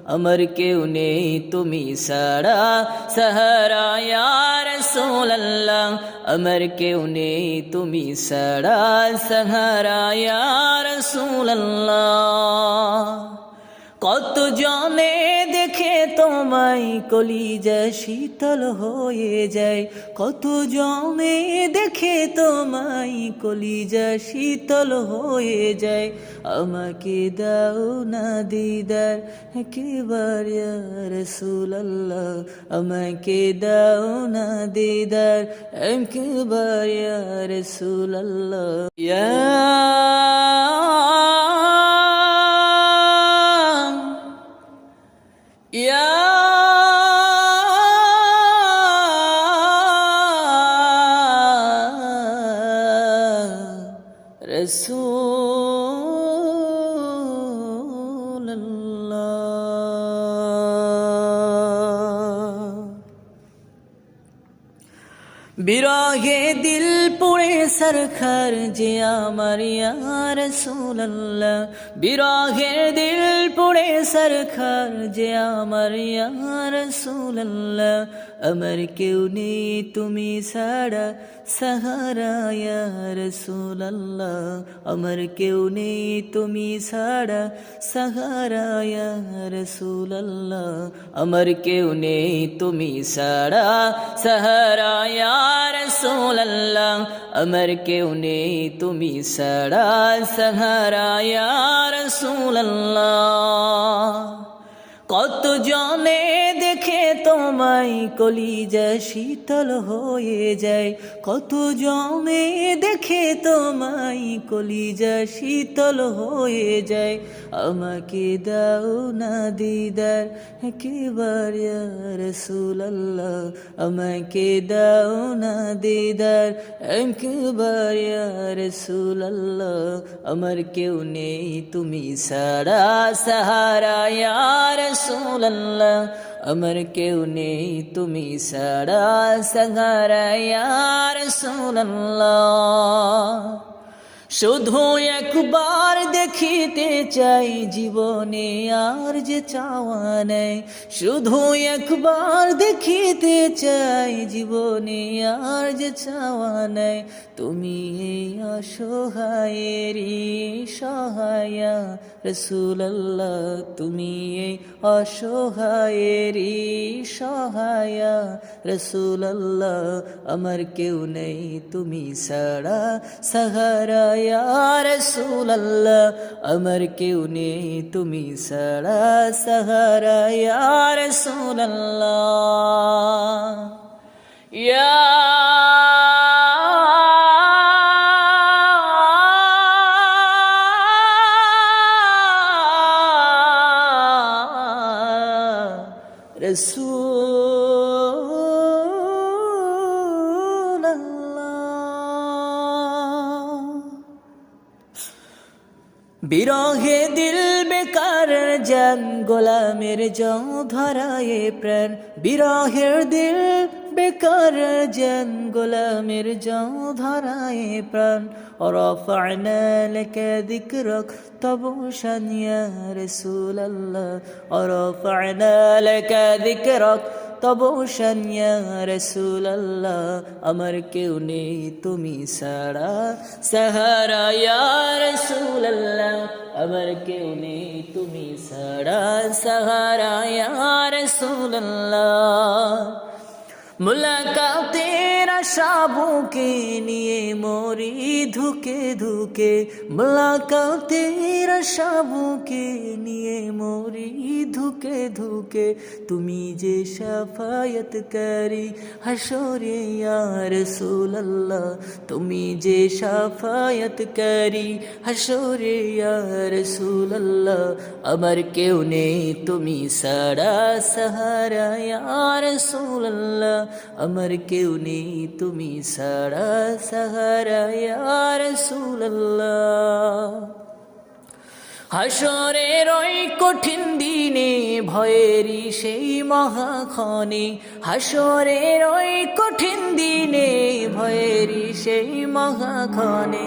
আমার কেউ নেই তুমি ছাড়া সাহারা ইয়া রাসূলুল্লাহ আমার কেউ নেই তুমি ছাড়া সাহারা ইয়া রাসূলুল্লাহ কত জনে দেখে তোমায় কলিজা শীতল হয়ে যায় কত জনে দেখে তোমায় কলিজা শীতল হয়ে যায় আমাকে দাও না দিদার একবার ইয়া রাসূলুল্লাহ আমাকে দাও না দিদার একবার ইয়া রাসূলুল্লাহ ইয়া রাসূলুল্লাহ বিরহে দিল পুড়ে সরখার যে আমার ইয়া রাসূলুল্লাহ বিরহের দিল পুড়ে সরখার যে আমার ইয়া রাসূলুল্লাহ আমার কেউ নেই তুমি ছাড়া সাহারা ইয়া রাসূলুল্লাহ আমার কেউ নেই তুমি ছাড়া সাহারা ইয়া রাসূলুল্লাহ আমার কেউ নেই তুমি ছাড়া সাহারা ইয়া রাসূলুল্লাহ আমার কেউ নেই তুমি ছাড়া সাহারা ইয়া রাসূলুল্লাহ কত জনে দেখে তোমায় কলিজা শীতল হয়ে যায় কত জনে দেখে তোমায় কলিজা শীতল হয়ে যায় আমাকে দাও না দিদার একবার ইয়া রাসূলুল্লাহ আমাকে দাও না দিদার একবার ইয়া রাসূলুল্লাহ আমার কেউ নেই তুমি ছাড়া সাহারা ইয়া রাসূলুল্লাহ আমার কেউ নেই তুমি ছাড়া সাহারা ইয়া রাসূলুল্লাহ শুধু একবার দেখিতে চাই জীবনে আর যে চাওয়া নেই শুধু একবার দেখিতে চাই জীবনে আর যে চাওয়া নেই তুমি এই অসহায়েরই সহায়া রাসূলুল্লাহ তুমি এই অসহায়েরই সহায়া রাসূলুল্লাহ আমার কেউ নেই তুমি ছাড়া সাহারা ইয়া রাসূলুল্লাহ আমার কেউ নেই তুমি ছাড়া সাহারা ইয়া রাসূলুল্লাহ ইয়া বিরহে দিল বেকার জান গোলামের জং ধরায়ে প্রাণ বিরহের দিল বেকার জান গোলামের জং ধরায়ে প্রাণ ورفعنا لك ذكرك طبوشا يا رسول الله ورفعنا لك ذكرك طبوشا يا رسول الله আমার কেউ নেই তুমি ছাড়া সাহারা ইয়া রাসূলুল্লাহ আমার কেউ নেই তুমি ছাড়া সাহারা ইয়া রাসূলুল্লাহ মুলাকাতের আশাবুকে নিয়ে মরি ধুকে ধুকে মুলাকাতের আশাবুকে নিয়ে মরি ধুকে ধুকে তুমি যে শাফায়াতকারী হাশরে ইয়া রাসূলুল্লাহ তুমি যে শাফায়াতকারী হাশরে ইয়া রাসূলুল্লাহ আমার কেউ নেই তুমি ছাড়া সাহারা ইয়া রাসূলুল্লাহ আমার কেউ নেই তুমি ছাড়া সাহারা ইয়া রাসূলুল্লাহ হাসরের ওই কঠিন দিনে ভয়েরই সেই মহাক্ষণে হাসরের ওই কঠিন দিনে ভয়েরই সেই মহাক্ষণে